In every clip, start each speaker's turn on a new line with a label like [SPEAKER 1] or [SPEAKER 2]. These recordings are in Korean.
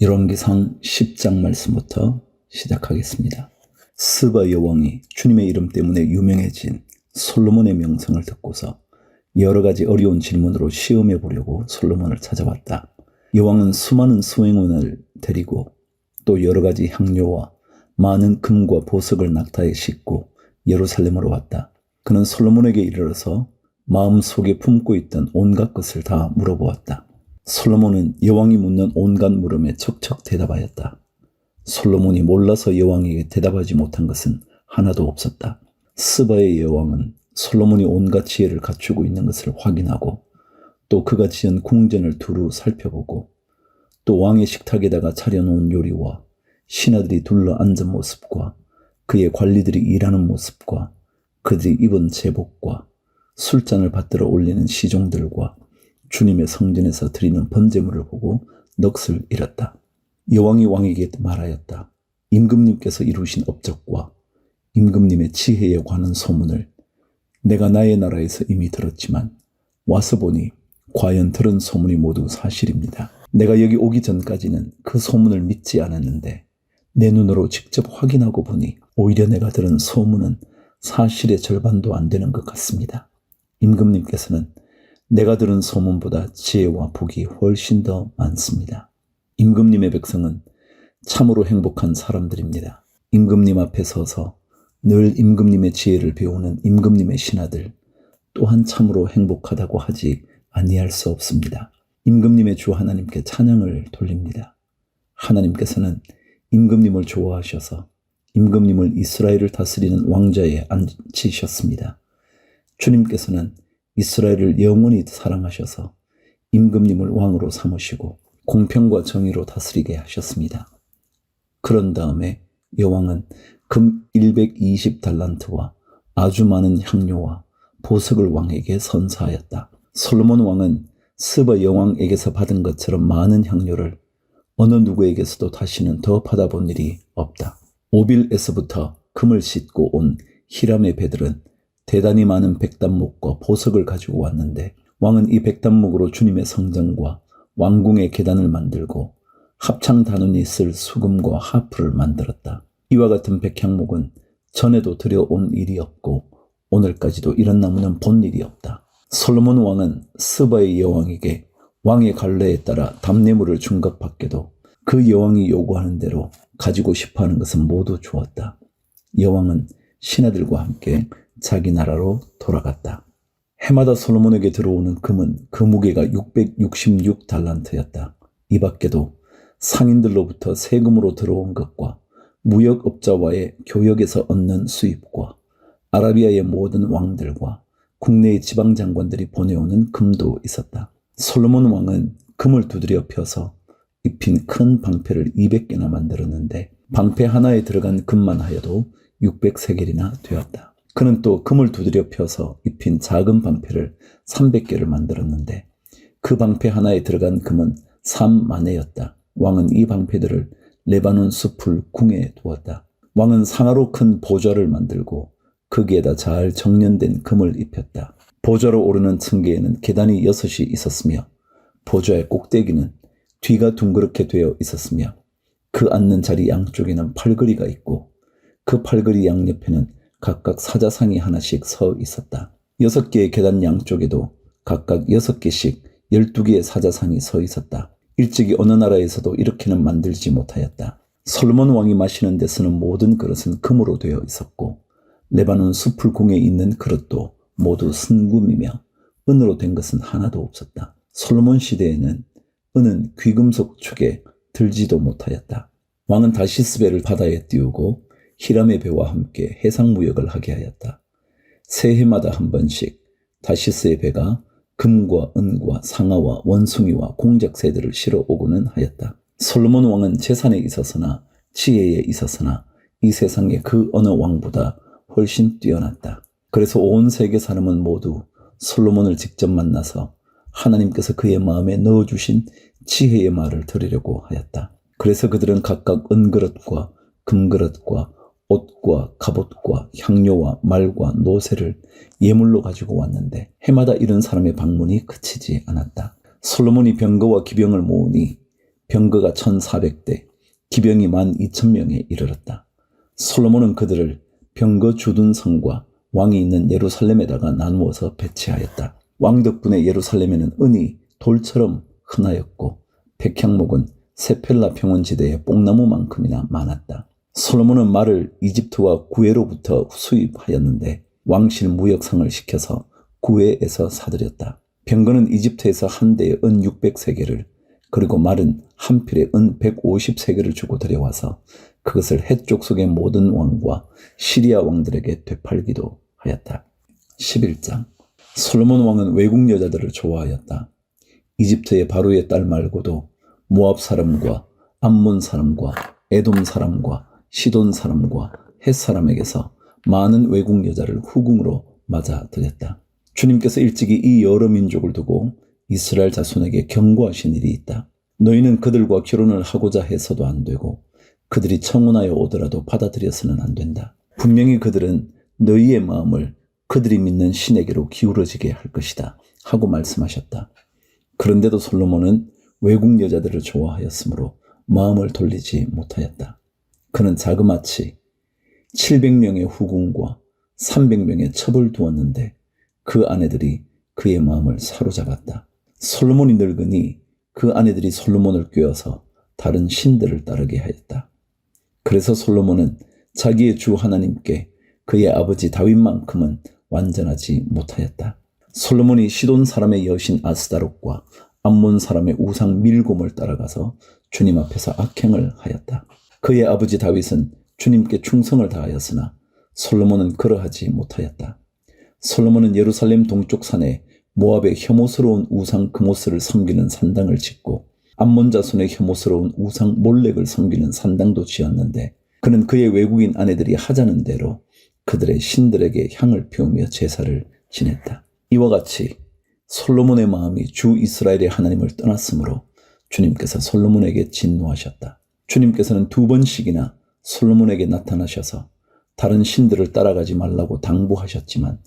[SPEAKER 1] 열왕기상 10장 말씀부터 시작하겠습니다. 스바 여왕이 주님의 이름 때문에 유명해진 솔로몬의 명성을 듣고서 여러 가지 어려운 질문으로 시험해 보려고 솔로몬을 찾아왔다. 여왕은 수많은 수행원을 데리고 또 여러 가지 향료와 많은 금과 보석을 낙타에 싣고 예루살렘으로 왔다. 그는 솔로몬에게 이르러서 마음속에 품고 있던 온갖 것을 다 물어보았다. 솔로몬은 여왕이 묻는 온갖 물음에 척척 대답하였다. 솔로몬이 몰라서 여왕에게 대답하지 못한 것은 하나도 없었다. 스바의 여왕은 솔로몬이 온갖 지혜를 갖추고 있는 것을 확인하고 또 그가 지은 궁전을 두루 살펴보고 또 왕의 식탁에다가 차려놓은 요리와 신하들이 둘러 앉은 모습과 그의 관리들이 일하는 모습과 그들이 입은 제복과 술잔을 받들어 올리는 시종들과 주님의 성전에서 드리는 번제물을 보고 넋을 잃었다. 여왕이 왕에게 말하였다. 임금님께서 이루신 업적과 임금님의 지혜에 관한 소문을 내가 나의 나라에서 이미 들었지만 와서 보니 과연 들은 소문이 모두 사실입니다. 내가 여기 오기 전까지는 그 소문을 믿지 않았는데 내 눈으로 직접 확인하고 보니 오히려 내가 들은 소문은 사실의 절반도 안 되는 것 같습니다. 임금님께서는 내가 들은 소문보다 지혜와 복이 훨씬 더 많습니다. 임금님의 백성은 참으로 행복한 사람들입니다. 임금님 앞에 서서 늘 임금님의 지혜를 배우는 임금님의 신하들 또한 참으로 행복하다고 하지 아니할 수 없습니다. 임금님의 주 하나님께 찬양을 돌립니다. 하나님께서는 임금님을 좋아하셔서 임금님을 이스라엘을 다스리는 왕좌에 앉히셨습니다. 주님께서는 이스라엘을 영원히 사랑하셔서 임금님을 왕으로 삼으시고 공평과 정의로 다스리게 하셨습니다. 그런 다음에 여왕은 금 120달란트와 아주 많은 향료와 보석을 왕에게 선사하였다. 솔로몬 왕은 스바 여왕에게서 받은 것처럼 많은 향료를 어느 누구에게서도 다시는 더 받아본 일이 없다. 오빌에서부터 금을 싣고 온 히람의 배들은 대단히 많은 백단목과 보석을 가지고 왔는데 왕은 이 백단목으로 주님의 성전과 왕궁의 계단을 만들고 합창단원이 쓸 수금과 하프를 만들었다. 이와 같은 백향목은 전에도 들여온 일이 없고 오늘까지도 이런 나무는 본 일이 없다. 솔로몬 왕은 스바의 여왕에게 왕의 관례에 따라 답례물을 준 것 밖에도 그 여왕이 요구하는 대로 가지고 싶어하는 것은 모두 주었다. 여왕은 신하들과 함께 자기 나라로 돌아갔다. 해마다 솔로몬에게 들어오는 금은 그 무게가 666달란트였다. 이 밖에도 상인들로부터 세금으로 들어온 것과 무역업자와의 교역에서 얻는 수입과 아라비아의 모든 왕들과 국내의 지방장관들이 보내오는 금도 있었다. 솔로몬 왕은 금을 두드려 펴서 입힌 큰 방패를 200개나 만들었는데 방패 하나에 들어간 금만 하여도 600세겔이나 되었다. 그는 또 금을 두드려 펴서 입힌 작은 방패를 300개를 만들었는데 그 방패 하나에 들어간 금은 3만회였다. 왕은 이 방패들을 레바논 숲을 궁에 두었다. 왕은 상하로 큰 보좌를 만들고 거기에다 잘 정련된 금을 입혔다. 보좌로 오르는 층계에는 계단이 6이 있었으며 보좌의 꼭대기는 뒤가 둥그렇게 되어 있었으며 그 앉는 자리 양쪽에는 팔걸이가 있고 그 팔걸이 양옆에는 각각 사자상이 하나씩 서 있었다. 6개의 계단 양쪽에도 각각 6개씩 12개의 사자상이 서 있었다. 일찍이 어느 나라에서도 이렇게는 만들지 못하였다. 솔로몬 왕이 마시는 데 쓰는 모든 그릇은 금으로 되어 있었고 레바논 숲을 궁에 있는 그릇도 모두 순금이며 은으로 된 것은 하나도 없었다. 솔로몬 시대에는 은은 귀금속 축에 들지도 못하였다. 왕은 다시스 배를 바다에 띄우고 히람의 배와 함께 해상무역을 하게 하였다. 새해마다 한 번씩 다시스의 배가 금과 은과 상아와 원숭이와 공작새들을 실어 오고는 하였다. 솔로몬 왕은 재산에 있어서나 지혜에 있어서나 이 세상의 그 어느 왕보다 훨씬 뛰어났다. 그래서 온 세계 사람은 모두 솔로몬을 직접 만나서 하나님께서 그의 마음에 넣어주신 지혜의 말을 들으려고 하였다. 그래서 그들은 각각 은그릇과 금그릇과 옷과 갑옷과 향료와 말과 노새를 예물로 가지고 왔는데 해마다 이런 사람의 방문이 그치지 않았다. 솔로몬이 병거와 기병을 모으니 병거가 1,400대, 기병이 12,000명에 이르렀다. 솔로몬은 그들을 병거 주둔 성과 왕이 있는 예루살렘에다가 나누어서 배치하였다. 왕 덕분에 예루살렘에는 은이 돌처럼 흔하였고 백향목은 세펠라 평원지대에 뽕나무만큼이나 많았다. 솔로몬은 말을 이집트와 구에로부터 수입하였는데 왕실 무역상을 시켜서 구에에서 사들였다. 병거는 이집트에서 한 대에 은 600세겔을 그리고 말은 한 필에 은 150세겔을 주고 들여와서 그것을 해쪽 속의 모든 왕과 시리아 왕들에게 되팔기도 하였다. 11장. 솔로몬 왕은 외국 여자들을 좋아하였다. 이집트의 바로의 딸 말고도 모압 사람과 암몬 사람과 에돔 사람과 시돈 사람과 헷 사람에게서 많은 외국 여자를 후궁으로 맞아들였다. 주님께서 일찍이 이 여러 민족을 두고 이스라엘 자손에게 경고하신 일이 있다. 너희는 그들과 결혼을 하고자 해서도 안 되고 그들이 청혼하여 오더라도 받아들여서는 안 된다. 분명히 그들은 너희의 마음을 그들이 믿는 신에게로 기울어지게 할 것이다 하고 말씀하셨다. 그런데도 솔로몬은 외국 여자들을 좋아하였으므로 마음을 돌리지 못하였다. 그는 자그마치 700명의 후궁과 300명의 첩을 두었는데 그 아내들이 그의 마음을 사로잡았다. 솔로몬이 늙으니 그 아내들이 솔로몬을 꾀어서 다른 신들을 따르게 하였다. 그래서 솔로몬은 자기의 주 하나님께 그의 아버지 다윗만큼은 완전하지 못하였다. 솔로몬이 시돈 사람의 여신 아스다롯과 암몬 사람의 우상 밀곰을 따라가서 주님 앞에서 악행을 하였다. 그의 아버지 다윗은 주님께 충성을 다하였으나 솔로몬은 그러하지 못하였다. 솔로몬은 예루살렘 동쪽 산에 모압의 혐오스러운 우상 그모스를 섬기는 산당을 짓고 암몬 자손의 혐오스러운 우상 몰렉을 섬기는 산당도 지었는데 그는 그의 외국인 아내들이 하자는 대로 그들의 신들에게 향을 피우며 제사를 지냈다. 이와 같이 솔로몬의 마음이 주 이스라엘의 하나님을 떠났으므로 주님께서 솔로몬에게 진노하셨다. 주님께서는 2번씩이나 솔로몬에게 나타나셔서 다른 신들을 따라가지 말라고 당부하셨지만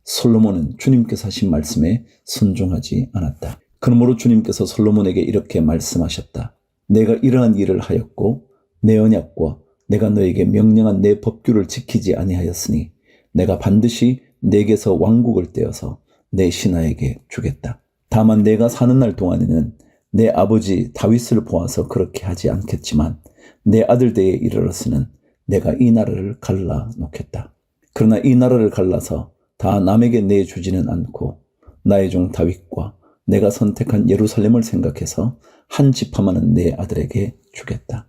[SPEAKER 1] 솔로몬은 주님께서 하신 말씀에 순종하지 않았다. 그러므로 주님께서 솔로몬에게 이렇게 말씀하셨다. 내가 이러한 일을 하였고 내 언약과 내가 너에게 명령한 내 법규를 지키지 아니하였으니 내가 반드시 내게서 왕국을 떼어서 내 신하에게 주겠다. 다만 내가 사는 날 동안에는 내 아버지 다윗을 보아서 그렇게 하지 않겠지만 내 아들 때에 이르러서는 내가 이 나라를 갈라 놓겠다. 그러나 이 나라를 갈라서 다 남에게 내주지는 않고 나의 종 다윗과 내가 선택한 예루살렘을 생각해서 한 지파만은 내 아들에게 주겠다.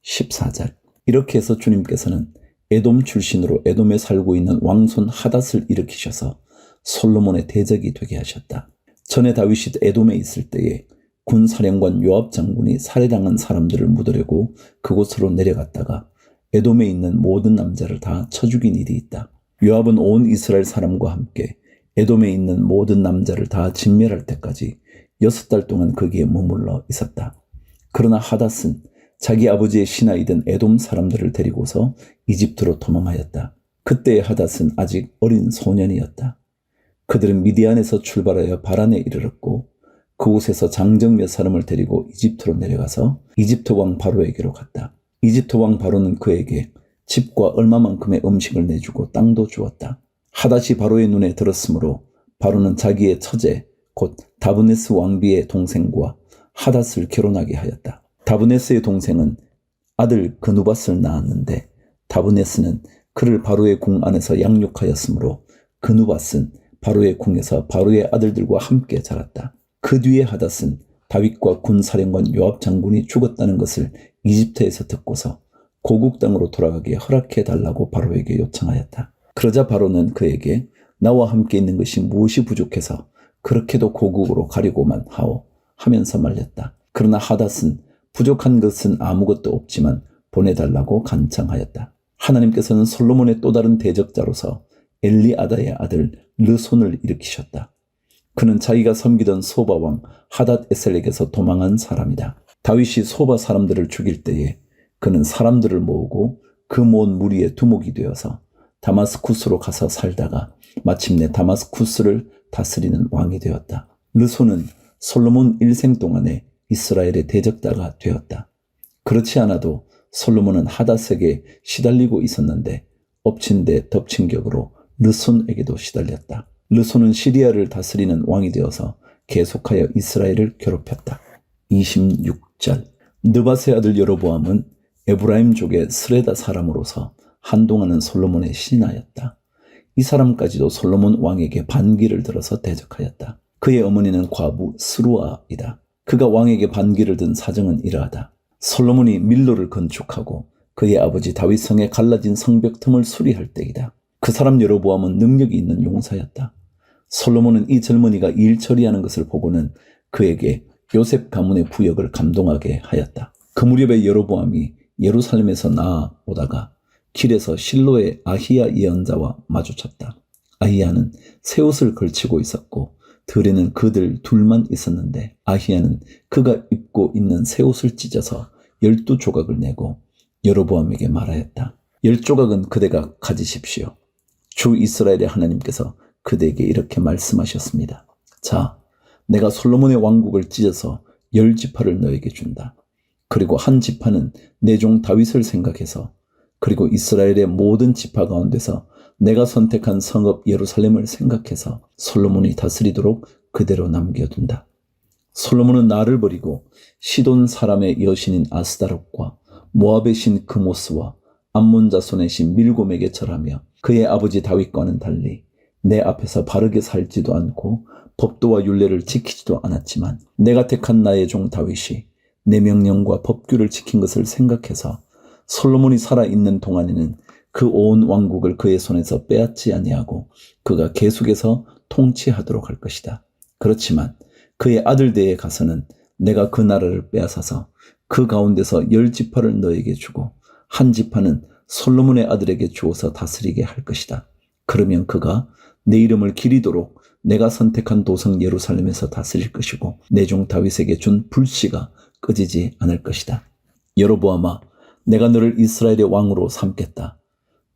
[SPEAKER 1] 14절. 이렇게 해서 주님께서는 에돔 출신으로 에돔에 살고 있는 왕손 하닷을 일으키셔서 솔로몬의 대적이 되게 하셨다. 전에 다윗이 에돔에 있을 때에 군사령관 요압 장군이 살해당한 사람들을 묻으려고 그곳으로 내려갔다가 에돔에 있는 모든 남자를 다 쳐 죽인 일이 있다. 요압은 온 이스라엘 사람과 함께 에돔에 있는 모든 남자를 다 진멸할 때까지 6달 동안 거기에 머물러 있었다. 그러나 하닷은 자기 아버지의 신하이던 에돔 사람들을 데리고서 이집트로 도망하였다. 그때의 하닷은 아직 어린 소년이었다. 그들은 미디안에서 출발하여 바란에 이르렀고 그곳에서 장정 몇 사람을 데리고 이집트로 내려가서 이집트 왕 바로에게로 갔다. 이집트 왕 바로는 그에게 집과 얼마만큼의 음식을 내주고 땅도 주었다. 하닷이 바로의 눈에 들었으므로 바로는 자기의 처제 곧 다브네스 왕비의 동생과 하닷을 결혼하게 하였다. 다브네스의 동생은 아들 그누밧을 낳았는데 다브네스는 그를 바로의 궁 안에서 양육하였으므로 그누밧은 바로의 궁에서 바로의 아들들과 함께 자랐다. 그 뒤에 하닷은 다윗과 군사령관 요압 장군이 죽었다는 것을 이집트에서 듣고서 고국 땅으로 돌아가게 허락해 달라고 바로에게 요청하였다. 그러자 바로는 그에게 나와 함께 있는 것이 무엇이 부족해서 그렇게도 고국으로 가려고만 하오 하면서 말렸다. 그러나 하닷은 부족한 것은 아무것도 없지만 보내달라고 간청하였다. 하나님께서는 솔로몬의 또 다른 대적자로서 엘리아다의 아들 르손을 일으키셨다. 그는 자기가 섬기던 소바 왕 하닷 에셀에게서 도망한 사람이다. 다윗이 소바 사람들을 죽일 때에 그는 사람들을 모으고 그 모은 무리의 두목이 되어서 다마스쿠스로 가서 살다가 마침내 다마스쿠스를 다스리는 왕이 되었다. 르손은 솔로몬 일생 동안에 이스라엘의 대적자가 되었다. 그렇지 않아도 솔로몬은 하닷에게 시달리고 있었는데 엎친 데 덮친 격으로 르손에게도 시달렸다. 르손은 시리아를 다스리는 왕이 되어서 계속하여 이스라엘을 괴롭혔다. 26절. 느밧의 아들 여로보암은 에브라임족의 스레다 사람으로서 한동안은 솔로몬의 신하였다. 이 사람까지도 솔로몬 왕에게 반기를 들어서 대적하였다. 그의 어머니는 과부 스루아이다. 그가 왕에게 반기를 든 사정은 이러하다. 솔로몬이 밀로를 건축하고 그의 아버지 다윗 성에 갈라진 성벽 틈을 수리할 때이다. 그 사람 여로보암은 능력이 있는 용사였다. 솔로몬은 이 젊은이가 일 처리하는 것을 보고는 그에게 요셉 가문의 부역을 감동하게 하였다. 그 무렵에 여로보암이 예루살렘에서 나아오다가 길에서 실로의 아히야 예언자와 마주쳤다. 아히야는 새 옷을 걸치고 있었고 들에는 그들 둘만 있었는데 아히야는 그가 입고 있는 새 옷을 찢어서 12조각을 내고 여로보암에게 말하였다. 10조각은 그대가 가지십시오. 주 이스라엘의 하나님께서 그대에게 이렇게 말씀하셨습니다. 자, 내가 솔로몬의 왕국을 찢어서 10지파를 너에게 준다. 그리고 한 지파는 내 종 다윗을 생각해서 그리고 이스라엘의 모든 지파 가운데서 내가 선택한 성읍 예루살렘을 생각해서 솔로몬이 다스리도록 그대로 남겨둔다. 솔로몬은 나를 버리고 시돈 사람의 여신인 아스다롯과 모압의 신 그모스와 암몬 자손의 신 밀곰에게 절하며 그의 아버지 다윗과는 달리 내 앞에서 바르게 살지도 않고 법도와 율례를 지키지도 않았지만 내가 택한 나의 종 다윗이 내 명령과 법규를 지킨 것을 생각해서 솔로몬이 살아있는 동안에는 그 온 왕국을 그의 손에서 빼앗지 아니하고 그가 계속해서 통치하도록 할 것이다. 그렇지만 그의 아들대에 가서는 내가 그 나라를 빼앗아서 그 가운데서 10지파를 너에게 주고 한 지파는 솔로몬의 아들에게 주어서 다스리게 할 것이다. 그러면 그가 내 이름을 기리도록 내가 선택한 도성 예루살렘에서 다스릴 것이고 내 종 다윗에게 준 불씨가 꺼지지 않을 것이다. 여로보암아, 내가 너를 이스라엘의 왕으로 삼겠다.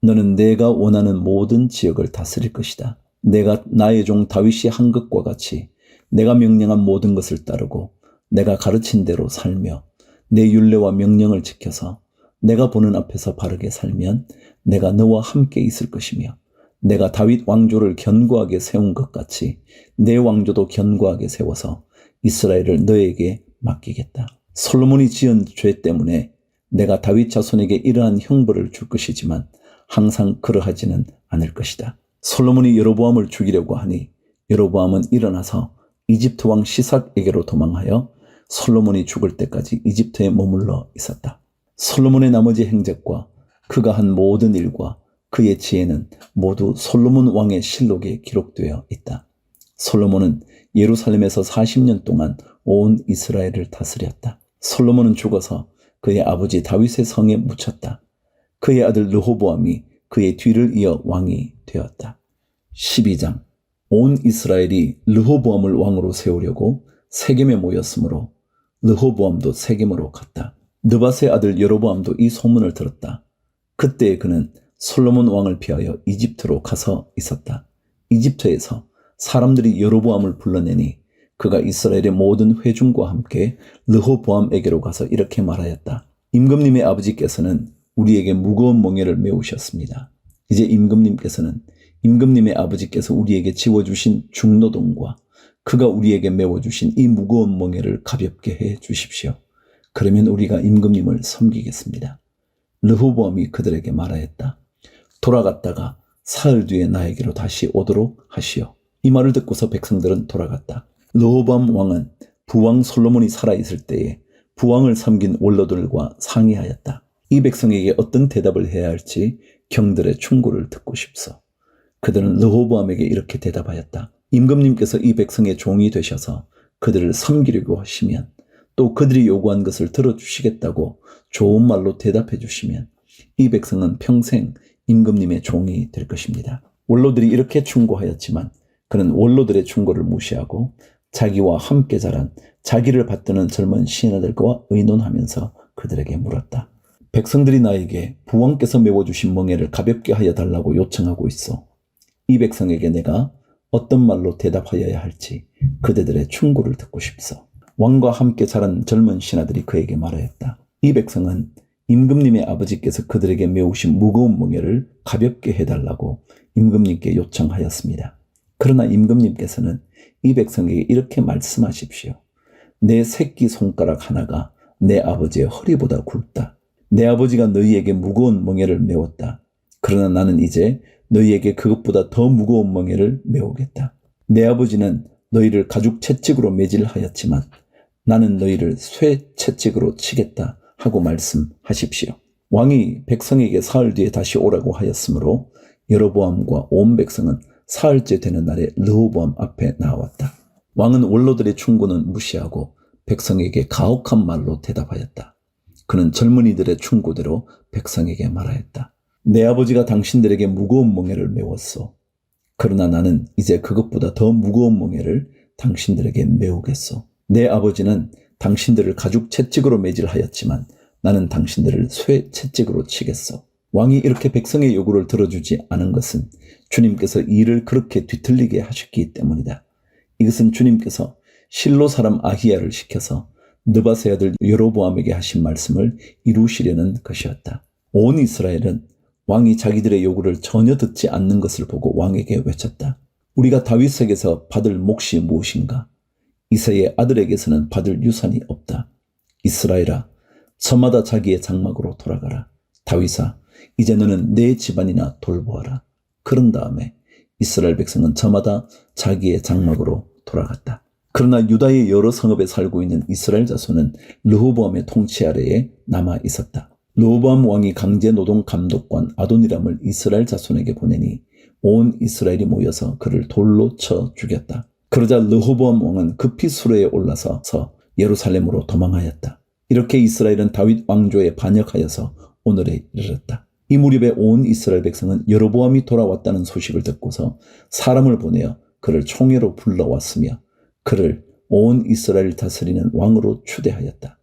[SPEAKER 1] 너는 내가 원하는 모든 지역을 다스릴 것이다. 내가 나의 종 다윗이 한 것과 같이 내가 명령한 모든 것을 따르고 내가 가르친 대로 살며 내 율례와 명령을 지켜서 내가 보는 앞에서 바르게 살면 내가 너와 함께 있을 것이며 내가 다윗 왕조를 견고하게 세운 것 같이 내 왕조도 견고하게 세워서 이스라엘을 너에게 맡기겠다. 솔로몬이 지은 죄 때문에 내가 다윗 자손에게 이러한 형벌을 줄 것이지만 항상 그러하지는 않을 것이다. 솔로몬이 여로보암을 죽이려고 하니 여로보암은 일어나서 이집트 왕 시삭에게로 도망하여 솔로몬이 죽을 때까지 이집트에 머물러 있었다. 솔로몬의 나머지 행적과 그가 한 모든 일과 그의 지혜는 모두 솔로몬 왕의 실록에 기록되어 있다. 솔로몬은 예루살렘에서 40년 동안 온 이스라엘을 다스렸다. 솔로몬은 죽어서 그의 아버지 다윗의 성에 묻혔다. 그의 아들 르호보암이 그의 뒤를 이어 왕이 되었다. 12장. 온 이스라엘이 르호보암을 왕으로 세우려고 세겜에 모였으므로 르호보암도 세겜으로 갔다. 느밧의 아들 여로보암도 이 소문을 들었다. 그때 그는 솔로몬 왕을 피하여 이집트로 가서 있었다. 이집트에서 사람들이 여로보암을 불러내니 그가 이스라엘의 모든 회중과 함께 르호보암에게로 가서 이렇게 말하였다. 임금님의 아버지께서는 우리에게 무거운 멍에를 메우셨습니다. 이제 임금님께서는 임금님의 아버지께서 우리에게 지워주신 중노동과 그가 우리에게 메워주신 이 무거운 멍에를 가볍게 해 주십시오. 그러면 우리가 임금님을 섬기겠습니다. 르호보암이 그들에게 말하였다. 돌아갔다가 사흘 뒤에 나에게로 다시 오도록 하시오. 이 말을 듣고서 백성들은 돌아갔다. 르호보암 왕은 부왕 솔로몬이 살아있을 때에 부왕을 섬긴 원로들과 상의하였다. 이 백성에게 어떤 대답을 해야 할지 경들의 충고를 듣고 싶소. 그들은 르호보암에게 이렇게 대답하였다. 임금님께서 이 백성의 종이 되셔서 그들을 섬기려고 하시면 또 그들이 요구한 것을 들어주시겠다고 좋은 말로 대답해 주시면 이 백성은 평생 임금님의 종이 될 것입니다. 원로들이 이렇게 충고하였지만 그는 원로들의 충고를 무시하고 자기와 함께 자란 자기를 받드는 젊은 신하들과 의논하면서 그들에게 물었다. 백성들이 나에게 부왕께서 메워주신 멍에를 가볍게 하여 달라고 요청하고 있어. 이 백성에게 내가 어떤 말로 대답하여야 할지 그대들의 충고를 듣고 싶소. 왕과 함께 자란 젊은 신하들이 그에게 말하였다. 이 백성은 임금님의 아버지께서 그들에게 메우신 무거운 멍에를 가볍게 해달라고 임금님께 요청하였습니다. 그러나 임금님께서는 이 백성에게 이렇게 말씀하십시오. 내 새끼 손가락 하나가 내 아버지의 허리보다 굵다. 내 아버지가 너희에게 무거운 멍에를 메웠다. 그러나 나는 이제 너희에게 그것보다 더 무거운 멍에를 메우겠다. 내 아버지는 너희를 가죽 채찍으로 매질하였지만 나는 너희를 쇠 채찍으로 치겠다 하고 말씀하십시오. 왕이 백성에게 사흘 뒤에 다시 오라고 하였으므로 여로보암과 온 백성은 사흘째 되는 날에 르호보암 앞에 나왔다. 왕은 원로들의 충고는 무시하고 백성에게 가혹한 말로 대답하였다. 그는 젊은이들의 충고대로 백성에게 말하였다. 내 아버지가 당신들에게 무거운 멍에를 메웠소. 그러나 나는 이제 그것보다 더 무거운 멍에를 당신들에게 메우겠소. 내 아버지는 당신들을 가죽 채찍으로 매질하였지만 나는 당신들을 쇠 채찍으로 치겠소. 왕이 이렇게 백성의 요구를 들어주지 않은 것은 주님께서 일을 그렇게 뒤틀리게 하셨기 때문이다. 이것은 주님께서 실로 사람 아히야를 시켜서 느밧의 아들 여로보암에게 하신 말씀을 이루시려는 것이었다. 온 이스라엘은 왕이 자기들의 요구를 전혀 듣지 않는 것을 보고 왕에게 외쳤다. 우리가 다윗에게서 받을 몫이 무엇인가? 이새의 아들에게서는 받을 유산이 없다. 이스라엘아, 저마다 자기의 장막으로 돌아가라. 다윗아, 이제 너는 내 집안이나 돌보아라. 그런 다음에 이스라엘 백성은 저마다 자기의 장막으로 돌아갔다. 그러나 유다의 여러 성읍에 살고 있는 이스라엘 자손은 르호보암의 통치 아래에 남아 있었다. 르호보암 왕이 강제 노동 감독관 아도니람을 이스라엘 자손에게 보내니 온 이스라엘이 모여서 그를 돌로 쳐 죽였다. 그러자 르호보암 왕은 급히 수로에 올라서 예루살렘으로 도망하였다. 이렇게 이스라엘은 다윗 왕조에 반역하여서 오늘에 이르렀다. 이 무렵에 온 이스라엘 백성은 여로보암이 돌아왔다는 소식을 듣고서 사람을 보내어 그를 총회로 불러왔으며 그를 온 이스라엘 다스리는 왕으로 추대하였다.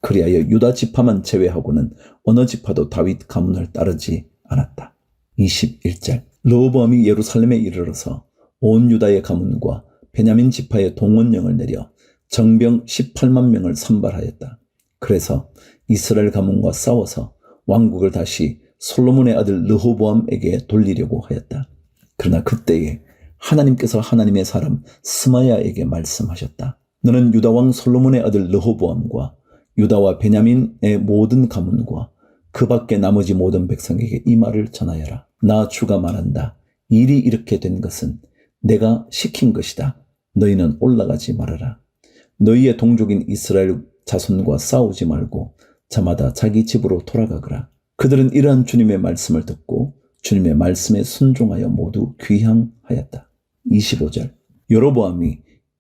[SPEAKER 1] 그리하여 유다 지파만 제외하고는 어느 지파도 다윗 가문을 따르지 않았다. 21절 르호보암이 예루살렘에 이르러서 온 유다의 가문과 베냐민 지파의 동원령을 내려 정병 18만 명을 선발하였다. 그래서 이스라엘 가문과 싸워서 왕국을 다시 솔로몬의 아들 르호보암에게 돌리려고 하였다. 그러나 그때에 하나님께서 하나님의 사람 스마야에게 말씀하셨다. 너는 유다 왕 솔로몬의 아들 르호보암과 유다와 베냐민의 모든 가문과 그 밖에 나머지 모든 백성에게 이 말을 전하여라. 나 주가 말한다. 일이 이렇게 된 것은 내가 시킨 것이다. 너희는 올라가지 말아라. 너희의 동족인 이스라엘 자손과 싸우지 말고 저마다 자기 집으로 돌아가거라. 그들은 이러한 주님의 말씀을 듣고 주님의 말씀에 순종하여 모두 귀향하였다. 25절 여로보암이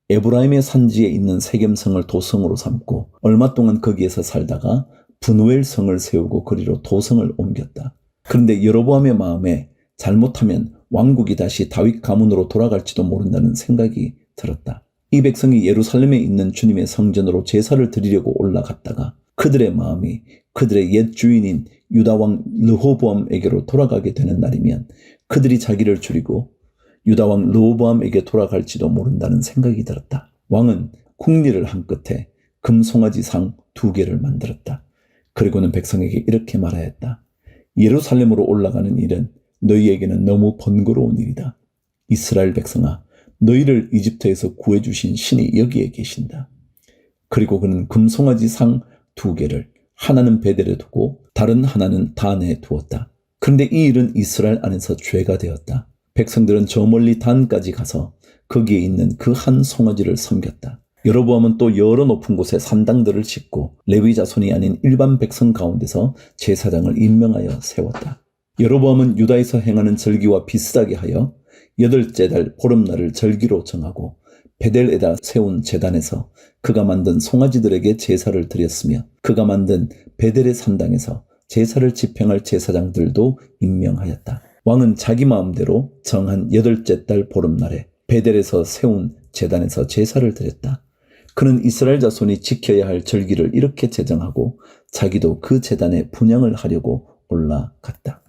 [SPEAKER 1] 에브라임의 산지에 있는 세겜성을 도성으로 삼고 얼마 동안 거기에서 살다가 분우엘 성을 세우고 그리로 도성을 옮겼다. 그런데 여로보암의 마음에 잘못하면 왕국이 다시 다윗 가문으로 돌아갈지도 모른다는 생각이 들었다. 이 백성이 예루살렘에 있는 주님의 성전으로 제사를 드리려고 올라갔다가 그들의 마음이 그들의 옛 주인인 유다 왕 르호보암에게로 돌아가게 되는 날이면 그들이 자기를 줄이고 유다 왕 르호보암에게 돌아갈지도 모른다는 생각이 들었다. 왕은 국리를 한 끝에 금송아지상 2개를 만들었다. 그리고는 백성에게 이렇게 말하였다. 예루살렘으로 올라가는 일은 너희에게는 너무 번거로운 일이다. 이스라엘 백성아, 너희를 이집트에서 구해주신 신이 여기에 계신다. 그리고 그는 금송아지상 2개를 하나는 베델에 두고 다른 하나는 단에 두었다. 그런데 이 일은 이스라엘 안에서 죄가 되었다. 백성들은 저 멀리 단까지 가서 거기에 있는 그 한 송아지를 섬겼다. 여로보암은 또 여러 높은 곳에 산당들을 짓고 레위 자손이 아닌 일반 백성 가운데서 제사장을 임명하여 세웠다. 여로보암은 유다에서 행하는 절기와 비슷하게 하여 8째 달 보름날을 절기로 정하고 베델에다 세운 제단에서 그가 만든 송아지들에게 제사를 드렸으며 그가 만든 베델의 산당에서 제사를 집행할 제사장들도 임명하였다. 왕은 자기 마음대로 정한 8째 달 보름날에 베델에서 세운 제단에서 제사를 드렸다. 그는 이스라엘 자손이 지켜야 할 절기를 이렇게 제정하고 자기도 그 제단에 분향을 하려고 올라갔다.